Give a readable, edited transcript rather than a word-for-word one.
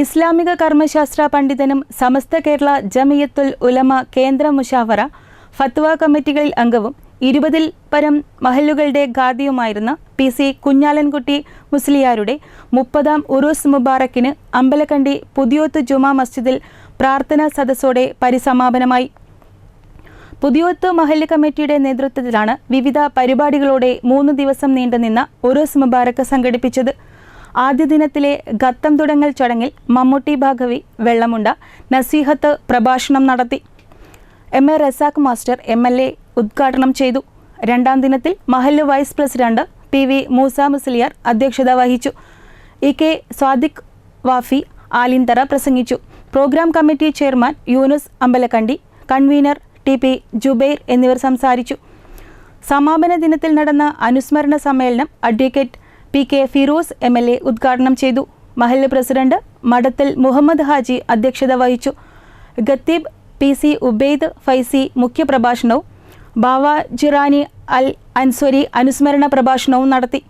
ഇസ്ലാമിക കർമ്മശാസ്ത്ര പണ്ഡിതനും സമസ്ത കേരള ജമിയത്തുൽ ഉലമ കേന്ദ്ര മുശാവറ ഫത്വ കമ്മിറ്റികളിൽ അംഗവും 20-ൽ പരം മഹല്ലുകളുടെ ഖാദിയുമായിരുന്ന PC കുഞ്ഞാലൻകുട്ടി മുസ്ലിയാരുടെ 30-ാം ഉറൂസ് മുബാറക്കിന് അമ്പലക്കണ്ടി പുതിയോത്ത് ജുമാ മസ്ജിദിൽ പ്രാർത്ഥനാ സദസ്സോടെ പരിസമാപനമായി. പുതിയോത്ത് മഹല്ല് കമ്മിറ്റിയുടെ നേതൃത്വത്തിലാണ് വിവിധ പരിപാടികളോടെ 3 ദിവസം നീണ്ടുനിന്ന ഉറൂസ് മുബാറക്ക് സംഘടിപ്പിച്ചത്. ആദ്യ ദിനത്തിലെ ഖത്തം തുടങ്ങൽ ചടങ്ങിൽ മമ്മൂട്ടി ഭാഗവി വെള്ളമുണ്ട നസീഹത്ത് പ്രഭാഷണം നടത്തി. MA റസാഖ് മാസ്റ്റർ MLA ഉദ്ഘാടനം ചെയ്തു. രണ്ടാം ദിനത്തിൽ മഹല്ല് vice president PV Moosa Musliyar അധ്യക്ഷത വഹിച്ചു. EK സ്വാദിഖ് വാഫി ആലിന്തറ പ്രസംഗിച്ചു. Program committee chairman Yunus Ambalakkandi, convener TP Jubair എന്നിവർ സംസാരിച്ചു. സമാപന ദിനത്തിൽ നടന്ന അനുസ്മരണ സമ്മേളനം അഡ്വക്കേറ്റ് PK ഫിറോസ് MLA ഉദ്ഘാടനം ചെയ്തു. മഹല്ല് പ്രസിഡന്റ് മടത്തിൽ മുഹമ്മദ് ഹാജി അധ്യക്ഷത വഹിച്ചു. ഖത്തീബ് PC ഉബൈദ് ഫൈസി മുഖ്യപ്രഭാഷണവും ബാവ ജിറാനി അൽ അൻസ്വരി അനുസ്മരണ പ്രഭാഷണവും നടത്തി.